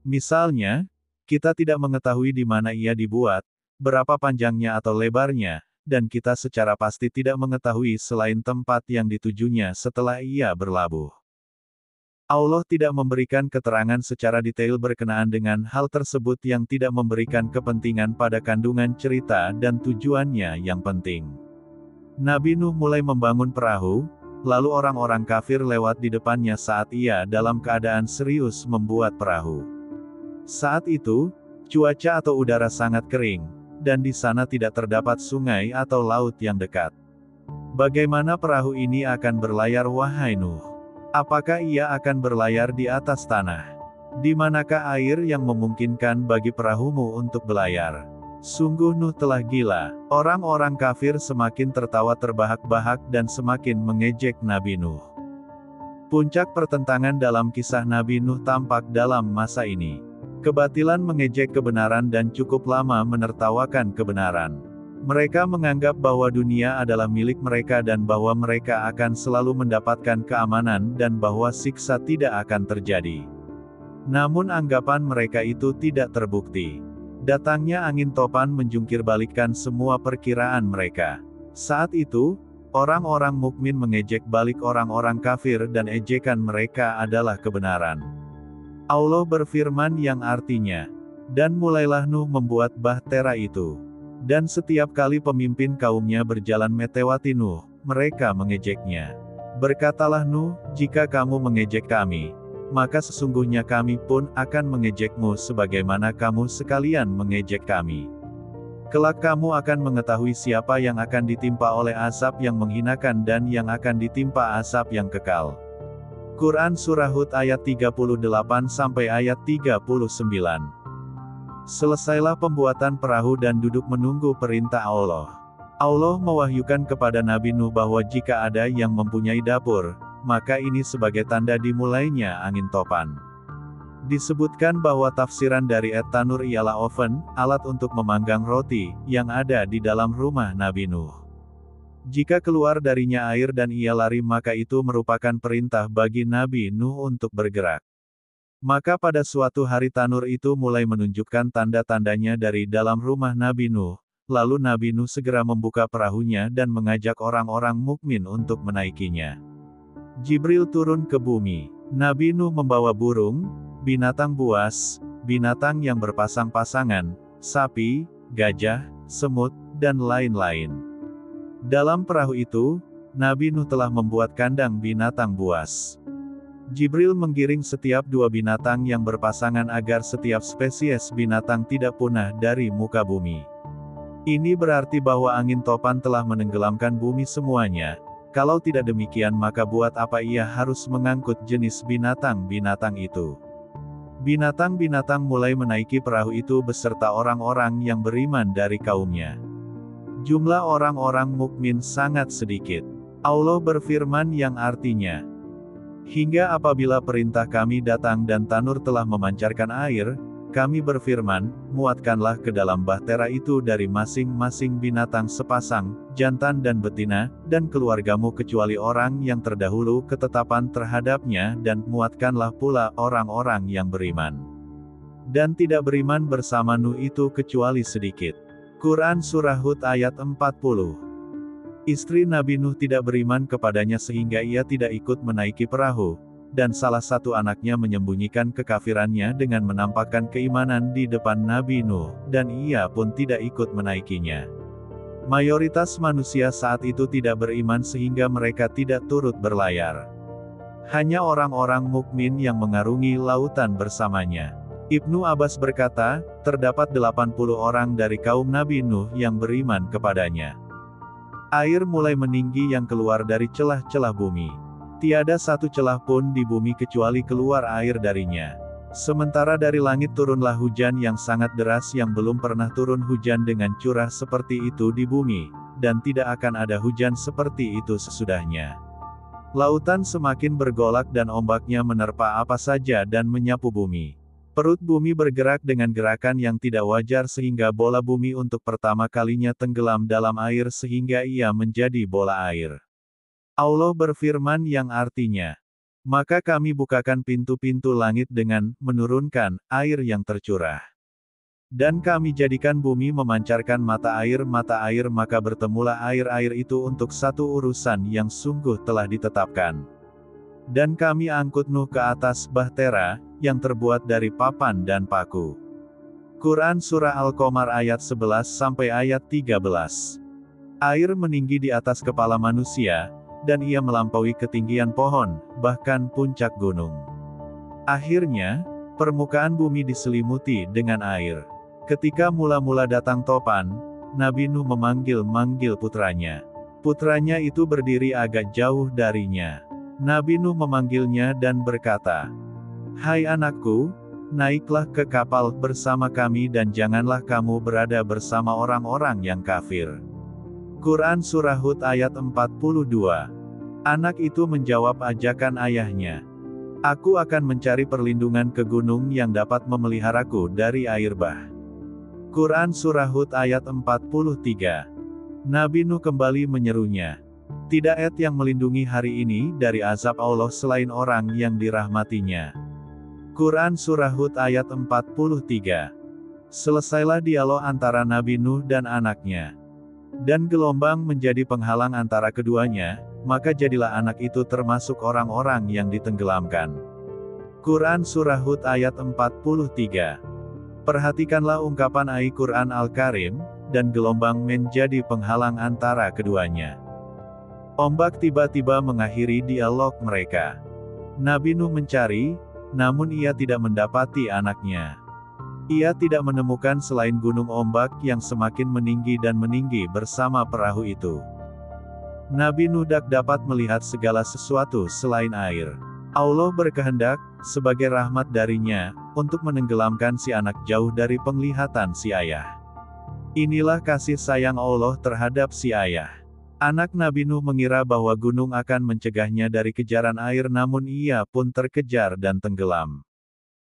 Speaker 2: Misalnya, kita tidak mengetahui di mana ia dibuat, berapa panjangnya atau lebarnya, dan kita secara pasti tidak mengetahui selain tempat yang ditujunya setelah ia berlabuh. Allah tidak memberikan keterangan secara detail berkenaan dengan hal tersebut yang tidak memberikan kepentingan pada kandungan cerita dan tujuannya yang penting. Nabi Nuh mulai membangun perahu, lalu orang-orang kafir lewat di depannya saat ia dalam keadaan serius membuat perahu. Saat itu, cuaca atau udara sangat kering, dan di sana tidak terdapat sungai atau laut yang dekat. Bagaimana perahu ini akan berlayar wahai Nuh? Apakah ia akan berlayar di atas tanah? Di manakah air yang memungkinkan bagi perahumu untuk berlayar? Sungguh Nuh telah gila. Orang-orang kafir semakin tertawa terbahak-bahak dan semakin mengejek Nabi Nuh. Puncak pertentangan dalam kisah Nabi Nuh tampak dalam masa ini. Kebatilan mengejek kebenaran dan cukup lama menertawakan kebenaran. Mereka menganggap bahwa dunia adalah milik mereka dan bahwa mereka akan selalu mendapatkan keamanan dan bahwa siksa tidak akan terjadi. Namun anggapan mereka itu tidak terbukti. Datangnya angin topan menjungkirbalikkan semua perkiraan mereka. Saat itu, orang-orang mukmin mengejek balik orang-orang kafir dan ejekan mereka adalah kebenaran. Allah berfirman yang artinya, "Dan mulailah Nuh membuat bahtera itu. Dan setiap kali pemimpin kaumnya berjalan melewati Nuh, mereka mengejeknya. Berkatalah Nuh, jika kamu mengejek kami, maka sesungguhnya kami pun akan mengejekmu sebagaimana kamu sekalian mengejek kami. Kelak kamu akan mengetahui siapa yang akan ditimpa oleh azab yang menghinakan dan yang akan ditimpa azab yang kekal." Quran Surah Hud ayat 38 sampai ayat 39. Selesailah pembuatan perahu dan duduk menunggu perintah Allah. Allah mewahyukan kepada Nabi Nuh bahwa jika ada yang mempunyai dapur, maka ini sebagai tanda dimulainya angin topan. Disebutkan bahwa tafsiran dari tanur ialah oven, alat untuk memanggang roti, yang ada di dalam rumah Nabi Nuh. Jika keluar darinya air dan ia lari maka itu merupakan perintah bagi Nabi Nuh untuk bergerak. Maka pada suatu hari tanur itu mulai menunjukkan tanda-tandanya dari dalam rumah Nabi Nuh, lalu Nabi Nuh segera membuka perahunya dan mengajak orang-orang mukmin untuk menaikinya. Jibril turun ke bumi. Nabi Nuh membawa burung, binatang buas, binatang yang berpasang-pasangan, sapi, gajah, semut, dan lain-lain. Dalam perahu itu, Nabi Nuh telah membuat kandang binatang buas. Jibril menggiring setiap dua binatang yang berpasangan agar setiap spesies binatang tidak punah dari muka bumi. Ini berarti bahwa angin topan telah menenggelamkan bumi semuanya. Kalau tidak demikian maka buat apa ia harus mengangkut jenis binatang-binatang itu? Binatang-binatang mulai menaiki perahu itu beserta orang-orang yang beriman dari kaumnya. Jumlah orang-orang mukmin sangat sedikit. Allah berfirman yang artinya, "Hingga apabila perintah kami datang dan tanur telah memancarkan air, kami berfirman, muatkanlah ke dalam bahtera itu dari masing-masing binatang sepasang, jantan dan betina, dan keluargamu kecuali orang yang terdahulu ketetapan terhadapnya dan muatkanlah pula orang-orang yang beriman. Dan tidak beriman bersama Nuh itu kecuali sedikit." Quran Surah Hud ayat 40. Istri Nabi Nuh tidak beriman kepadanya sehingga ia tidak ikut menaiki perahu, dan salah satu anaknya menyembunyikan kekafirannya dengan menampakkan keimanan di depan Nabi Nuh, dan ia pun tidak ikut menaikinya. Mayoritas manusia saat itu tidak beriman sehingga mereka tidak turut berlayar. Hanya orang-orang mukmin yang mengarungi lautan bersamanya. Ibnu Abbas berkata, terdapat 80 orang dari kaum Nabi Nuh yang beriman kepadanya. Air mulai meninggi yang keluar dari celah-celah bumi. Tiada satu celah pun di bumi kecuali keluar air darinya. Sementara dari langit turunlah hujan yang sangat deras yang belum pernah turun hujan dengan curah seperti itu di bumi, dan tidak akan ada hujan seperti itu sesudahnya. Lautan semakin bergolak dan ombaknya menerpa apa saja dan menyapu bumi. Perut bumi bergerak dengan gerakan yang tidak wajar sehingga bola bumi untuk pertama kalinya tenggelam dalam air sehingga ia menjadi bola air. Allah berfirman yang artinya, "Maka kami bukakan pintu-pintu langit dengan menurunkan air yang tercurah. Dan kami jadikan bumi memancarkan mata air maka bertemulah air-air itu untuk satu urusan yang sungguh telah ditetapkan. Dan kami angkut Nuh ke atas bahtera, yang terbuat dari papan dan paku." Quran Surah Al-Qamar ayat 11 sampai ayat 13. Air meninggi di atas kepala manusia, dan ia melampaui ketinggian pohon, bahkan puncak gunung. Akhirnya, permukaan bumi diselimuti dengan air. Ketika mula-mula datang topan, Nabi Nuh memanggil putranya. Putranya itu berdiri agak jauh darinya. Nabi Nuh memanggilnya dan berkata, "Hai anakku, naiklah ke kapal bersama kami dan janganlah kamu berada bersama orang-orang yang kafir." Quran Surah Hud ayat 42. Anak itu menjawab ajakan ayahnya. Aku akan mencari perlindungan ke gunung yang dapat memeliharaku dari air bah. Quran Surah Hud ayat 43. Nabi Nuh kembali menyerunya. Tidak ada yang melindungi hari ini dari azab Allah selain orang yang dirahmatinya. Quran Surah Hud ayat 43. Selesailah dialog antara Nabi Nuh dan anaknya. Dan gelombang menjadi penghalang antara keduanya, maka jadilah anak itu termasuk orang-orang yang ditenggelamkan. Quran Surah Hud ayat 43. Perhatikanlah ungkapan Al-Quran Al-Karim, dan gelombang menjadi penghalang antara keduanya. Ombak tiba-tiba mengakhiri dialog mereka. Nabi Nuh mencari, namun ia tidak mendapati anaknya. Ia tidak menemukan selain gunung ombak yang semakin meninggi dan meninggi bersama perahu itu. Nabi Nuh dapat melihat segala sesuatu selain air. Allah berkehendak, sebagai rahmat darinya, untuk menenggelamkan si anak jauh dari penglihatan si ayah. Inilah kasih sayang Allah terhadap si ayah. Anak Nabi Nuh mengira bahwa gunung akan mencegahnya dari kejaran air, namun ia pun terkejar dan tenggelam.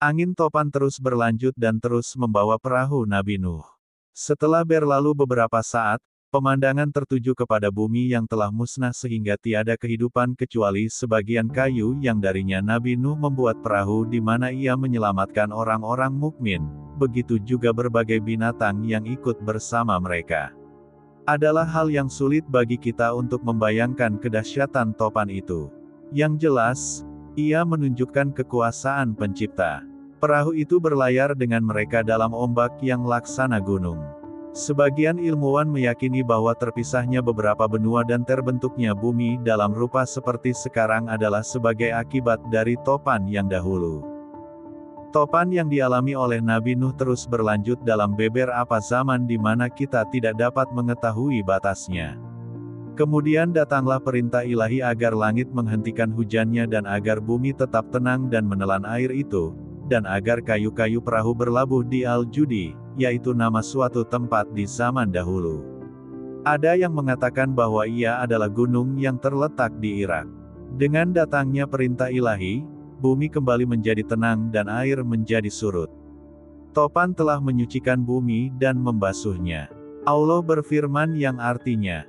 Speaker 2: Angin topan terus berlanjut dan terus membawa perahu Nabi Nuh. Setelah berlalu beberapa saat, pemandangan tertuju kepada bumi yang telah musnah sehingga tiada kehidupan kecuali sebagian kayu yang darinya Nabi Nuh membuat perahu di mana ia menyelamatkan orang-orang mukmin, begitu juga berbagai binatang yang ikut bersama mereka. Adalah hal yang sulit bagi kita untuk membayangkan kedahsyatan topan itu. Yang jelas, ia menunjukkan kekuasaan pencipta. Perahu itu berlayar dengan mereka dalam ombak yang laksana gunung. Sebagian ilmuwan meyakini bahwa terpisahnya beberapa benua dan terbentuknya bumi dalam rupa seperti sekarang adalah sebagai akibat dari topan yang dahulu. Topan yang dialami oleh Nabi Nuh terus berlanjut dalam beberapa zaman di mana kita tidak dapat mengetahui batasnya. Kemudian datanglah perintah ilahi agar langit menghentikan hujannya dan agar bumi tetap tenang dan menelan air itu, dan agar kayu-kayu perahu berlabuh di Al-Judi, yaitu nama suatu tempat di zaman dahulu. Ada yang mengatakan bahwa ia adalah gunung yang terletak di Irak. Dengan datangnya perintah ilahi, bumi kembali menjadi tenang dan air menjadi surut. Topan telah menyucikan bumi dan membasuhnya. Allah berfirman yang artinya,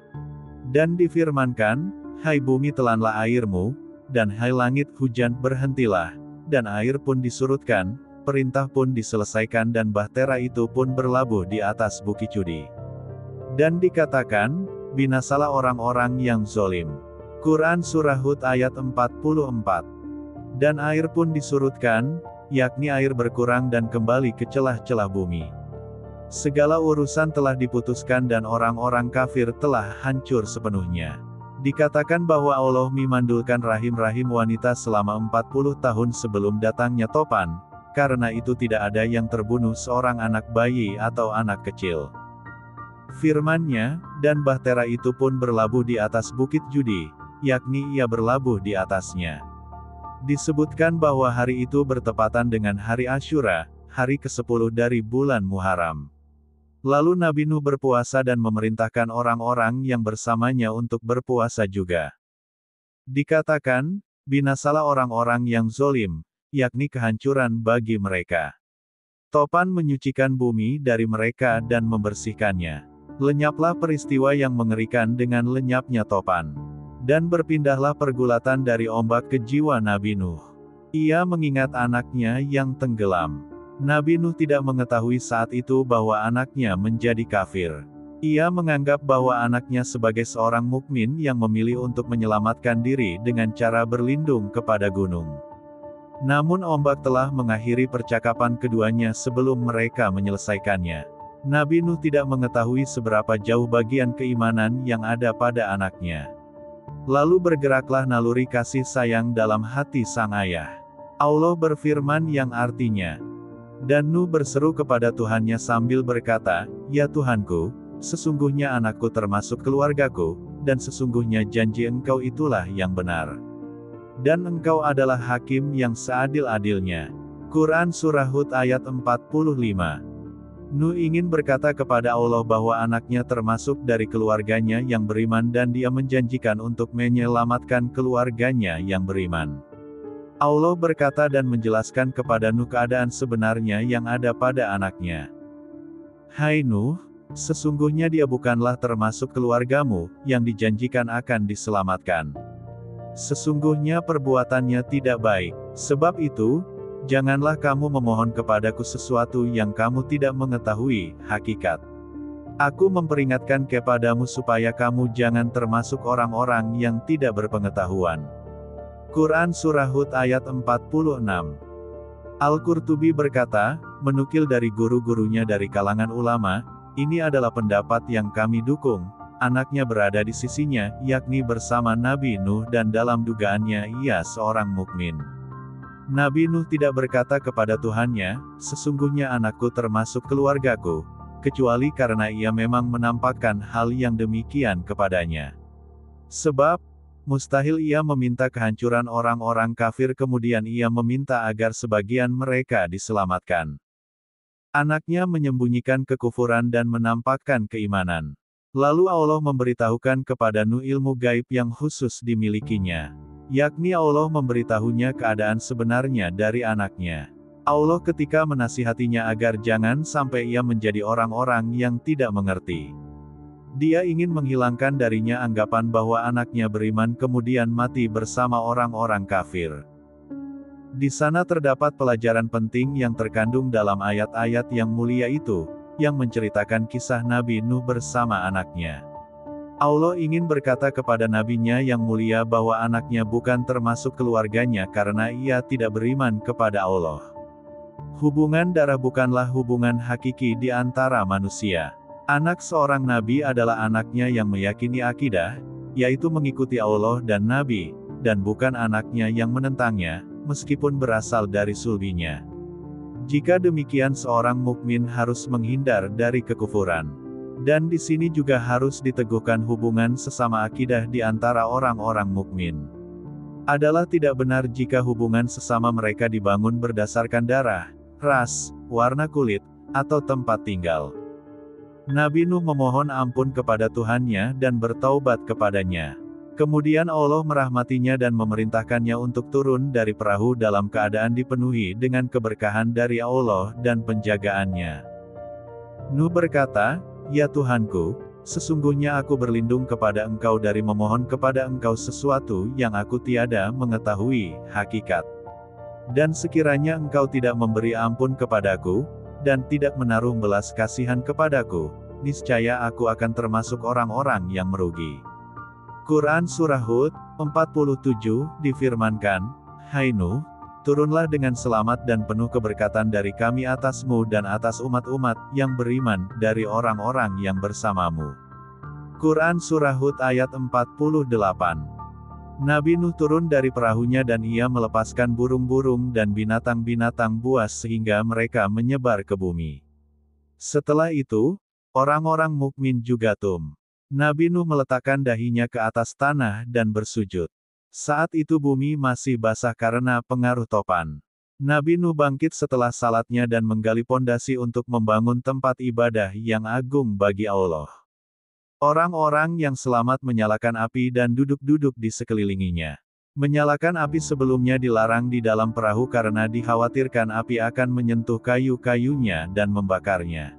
Speaker 2: dan difirmankan, hai bumi telanlah airmu, dan hai langit hujan berhentilah, dan air pun disurutkan, perintah pun diselesaikan dan bahtera itu pun berlabuh di atas Bukit Cudi. Dan dikatakan, binasalah orang-orang yang zolim. Quran Surah Hud ayat 44. Dan air pun disurutkan, yakni air berkurang dan kembali ke celah-celah bumi. Segala urusan telah diputuskan dan orang-orang kafir telah hancur sepenuhnya. Dikatakan bahwa Allah memandulkan rahim-rahim wanita selama 40 tahun sebelum datangnya topan, karena itu tidak ada yang terbunuh seorang anak bayi atau anak kecil. Firman-Nya, dan bahtera itu pun berlabuh di atas Bukit Judi, yakni ia berlabuh di atasnya. Disebutkan bahwa hari itu bertepatan dengan hari Asyura, hari ke-10 dari bulan Muharram. Lalu Nabi Nuh berpuasa dan memerintahkan orang-orang yang bersamanya untuk berpuasa juga. Dikatakan, binasalah orang-orang yang zolim, yakni kehancuran bagi mereka. Topan menyucikan bumi dari mereka dan membersihkannya. Lenyaplah peristiwa yang mengerikan dengan lenyapnya topan. Dan berpindahlah pergulatan dari ombak ke jiwa Nabi Nuh. Ia mengingat anaknya yang tenggelam. Nabi Nuh tidak mengetahui saat itu bahwa anaknya menjadi kafir. Ia menganggap bahwa anaknya sebagai seorang mukmin yang memilih untuk menyelamatkan diri dengan cara berlindung kepada gunung. Namun ombak telah mengakhiri percakapan keduanya sebelum mereka menyelesaikannya. Nabi Nuh tidak mengetahui seberapa jauh bagian keimanan yang ada pada anaknya. Lalu bergeraklah naluri kasih sayang dalam hati sang ayah. Allah berfirman yang artinya, dan Nuh berseru kepada Tuhannya sambil berkata, ya Tuhanku, sesungguhnya anakku termasuk keluargaku, dan sesungguhnya janji Engkau itulah yang benar. Dan Engkau adalah hakim yang seadil-adilnya. Quran Surah Hud ayat 45. Nuh ingin berkata kepada Allah bahwa anaknya termasuk dari keluarganya yang beriman dan dia menjanjikan untuk menyelamatkan keluarganya yang beriman. Allah berkata dan menjelaskan kepada Nuh keadaan sebenarnya yang ada pada anaknya. Hai Nuh, sesungguhnya dia bukanlah termasuk keluargamu, yang dijanjikan akan diselamatkan. Sesungguhnya perbuatannya tidak baik. Sebab itu, janganlah kamu memohon kepadaku sesuatu yang kamu tidak mengetahui hakikat. Aku memperingatkan kepadamu supaya kamu jangan termasuk orang-orang yang tidak berpengetahuan. Quran Surah Hud ayat 46. Al-Qurtubi berkata, menukil dari guru-gurunya dari kalangan ulama, ini adalah pendapat yang kami dukung. Anaknya berada di sisinya, yakni bersama Nabi Nuh dan dalam dugaannya ia seorang mukmin. Nabi Nuh tidak berkata kepada Tuhannya, sesungguhnya anakku termasuk keluargaku, kecuali karena ia memang menampakkan hal yang demikian kepadanya. Sebab, mustahil ia meminta kehancuran orang-orang kafir kemudian ia meminta agar sebagian mereka diselamatkan. Anaknya menyembunyikan kekufuran dan menampakkan keimanan. Lalu Allah memberitahukan kepada Nuh ilmu gaib yang khusus dimilikinya. Yakni Allah memberitahunya keadaan sebenarnya dari anaknya. Allah ketika menasihatinya agar jangan sampai ia menjadi orang-orang yang tidak mengerti. Dia ingin menghilangkan darinya anggapan bahwa anaknya beriman kemudian mati bersama orang-orang kafir. Di sana terdapat pelajaran penting yang terkandung dalam ayat-ayat yang mulia itu, yang menceritakan kisah Nabi Nuh bersama anaknya. Allah ingin berkata kepada nabinya yang mulia bahwa anaknya bukan termasuk keluarganya karena ia tidak beriman kepada Allah. Hubungan darah bukanlah hubungan hakiki di antara manusia. Anak seorang nabi adalah anaknya yang meyakini akidah, yaitu mengikuti Allah dan Nabi, dan bukan anaknya yang menentangnya, meskipun berasal dari sulbinya. Jika demikian seorang mukmin harus menghindar dari kekufuran. Dan di sini juga harus diteguhkan hubungan sesama akidah di antara orang-orang mukmin. Adalah tidak benar jika hubungan sesama mereka dibangun berdasarkan darah, ras, warna kulit, atau tempat tinggal. Nabi Nuh memohon ampun kepada Tuhannya dan bertaubat kepadanya. Kemudian Allah merahmatinya dan memerintahkannya untuk turun dari perahu dalam keadaan dipenuhi dengan keberkahan dari Allah dan penjagaannya. Nuh berkata, "Ya Tuhanku, sesungguhnya aku berlindung kepada Engkau dari memohon kepada Engkau sesuatu yang aku tiada mengetahui hakikat. Dan sekiranya Engkau tidak memberi ampun kepadaku, dan tidak menaruh belas kasihan kepadaku, niscaya aku akan termasuk orang-orang yang merugi." Quran Surah Hud 47 difirmankan, "Hai Nuh, turunlah dengan selamat dan penuh keberkatan dari kami atasmu dan atas umat-umat yang beriman dari orang-orang yang bersamamu." Quran Surah Hud ayat 48. Nabi Nuh turun dari perahunya dan ia melepaskan burung-burung dan binatang-binatang buas sehingga mereka menyebar ke bumi. Setelah itu, orang-orang mukmin juga Nabi Nuh meletakkan dahinya ke atas tanah dan bersujud. Saat itu bumi masih basah karena pengaruh topan. Nabi Nuh bangkit setelah salatnya dan menggali pondasi untuk membangun tempat ibadah yang agung bagi Allah. Orang-orang yang selamat menyalakan api dan duduk-duduk di sekelilinginya. Menyalakan api sebelumnya dilarang di dalam perahu karena dikhawatirkan api akan menyentuh kayu-kayunya dan membakarnya.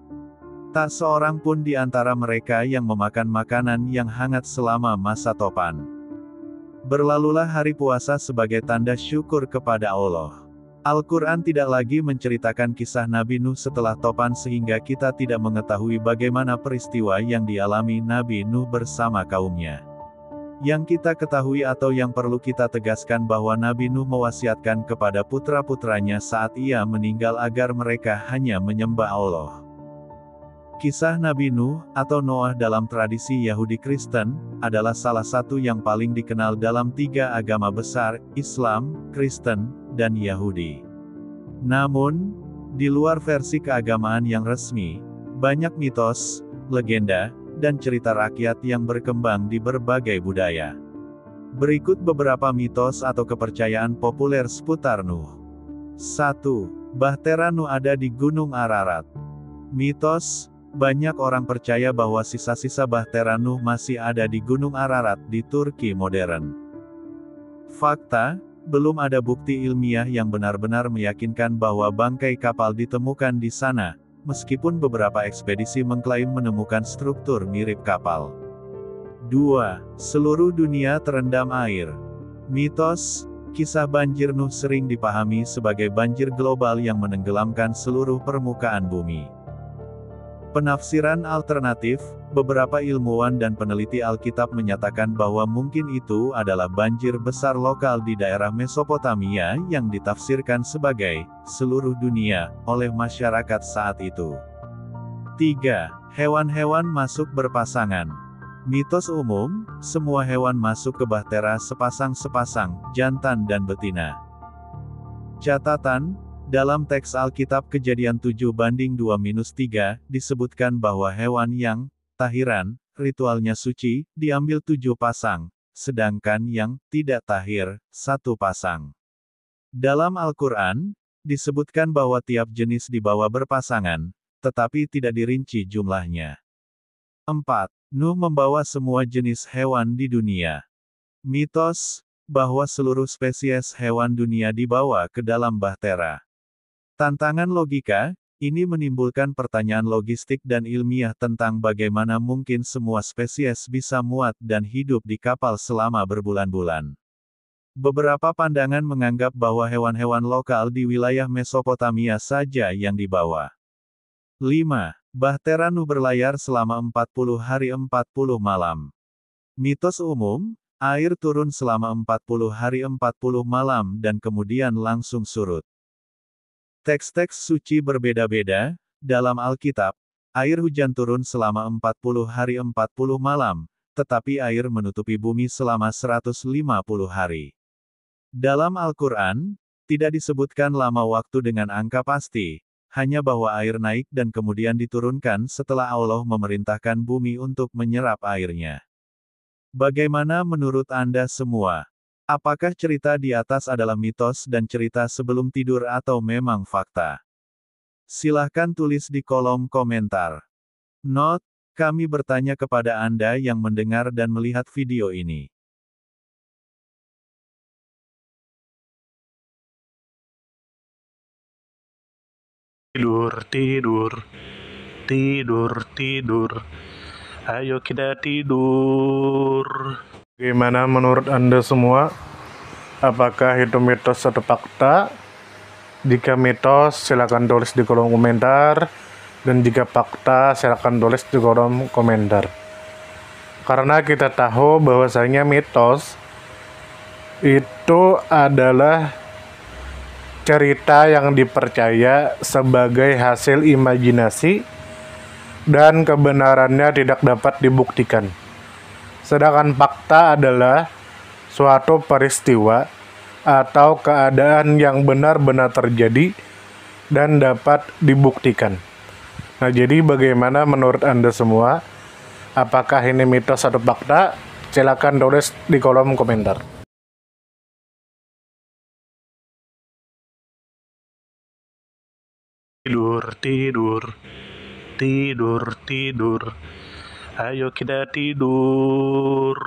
Speaker 2: Tak seorang pun di antara mereka yang memakan makanan yang hangat selama masa topan. Berlalulah hari puasa sebagai tanda syukur kepada Allah. Al-Quran tidak lagi menceritakan kisah Nabi Nuh setelah topan sehingga kita tidak mengetahui bagaimana peristiwa yang dialami Nabi Nuh bersama kaumnya. Yang kita ketahui atau yang perlu kita tegaskan bahwa Nabi Nuh mewasiatkan kepada putra-putranya saat ia meninggal agar mereka hanya menyembah Allah. Kisah Nabi Nuh, atau Noah dalam tradisi Yahudi Kristen, adalah salah satu yang paling dikenal dalam tiga agama besar, Islam, Kristen, dan Yahudi. Namun, di luar versi keagamaan yang resmi, banyak mitos, legenda, dan cerita rakyat yang berkembang di berbagai budaya. Berikut beberapa mitos atau kepercayaan populer seputar Nuh. 1. Bahtera Nuh ada di Gunung Ararat. Mitos, banyak orang percaya bahwa sisa-sisa Bahtera Nuh masih ada di Gunung Ararat di Turki modern. Fakta, belum ada bukti ilmiah yang benar-benar meyakinkan bahwa bangkai kapal ditemukan di sana, meskipun beberapa ekspedisi mengklaim menemukan struktur mirip kapal. 2. Seluruh dunia terendam air. Mitos, kisah banjir Nuh sering dipahami sebagai banjir global yang menenggelamkan seluruh permukaan bumi. Penafsiran alternatif, beberapa ilmuwan dan peneliti Alkitab menyatakan bahwa mungkin itu adalah banjir besar lokal di daerah Mesopotamia yang ditafsirkan sebagai seluruh dunia oleh masyarakat saat itu. 3. Hewan-hewan masuk berpasangan. Mitos umum, semua hewan masuk ke Bahtera sepasang-sepasang, jantan dan betina. Catatan, dalam teks Alkitab Kejadian 7:2-3, disebutkan bahwa hewan yang tahiran, ritualnya suci, diambil 7 pasang, sedangkan yang tidak tahir, 1 pasang. Dalam Al-Quran, disebutkan bahwa tiap jenis dibawa berpasangan, tetapi tidak dirinci jumlahnya. 4. Nuh membawa semua jenis hewan di dunia. Mitos, bahwa seluruh spesies hewan dunia dibawa ke dalam Bahtera. Tantangan logika, ini menimbulkan pertanyaan logistik dan ilmiah tentang bagaimana mungkin semua spesies bisa muat dan hidup di kapal selama berbulan-bulan. Beberapa pandangan menganggap bahwa hewan-hewan lokal di wilayah Mesopotamia saja yang dibawa. 5. Bahtera Nuh berlayar selama 40 hari 40 malam. Mitos umum, air turun selama 40 hari 40 malam dan kemudian langsung surut. Teks-teks suci berbeda-beda, dalam Alkitab, air hujan turun selama 40 hari 40 malam, tetapi air menutupi bumi selama 150 hari. Dalam Al-Quran, tidak disebutkan lama waktu dengan angka pasti, hanya bahwa air naik dan kemudian diturunkan setelah Allah memerintahkan bumi untuk menyerap airnya. Bagaimana menurut Anda semua? Apakah cerita di atas adalah mitos dan cerita sebelum tidur atau memang fakta? Silahkan tulis di kolom komentar. Note, kami bertanya kepada Anda yang mendengar dan melihat video ini.
Speaker 1: Tidur, tidur, tidur, tidur. Ayo kita tidur. Bagaimana menurut Anda semua? Apakah itu mitos atau fakta? Jika mitos, silakan tulis di kolom komentar. Dan jika fakta, silakan tulis di kolom komentar. Karena kita tahu bahwasanya mitos itu adalah cerita yang dipercaya sebagai hasil imajinasi dan kebenarannya tidak dapat dibuktikan. Sedangkan fakta adalah suatu peristiwa atau keadaan yang benar-benar terjadi dan dapat dibuktikan. Nah, jadi bagaimana menurut Anda semua? Apakah ini mitos atau fakta? Silakan tulis di kolom komentar. Tidur, tidur, tidur, tidur. Ayo kita tidur.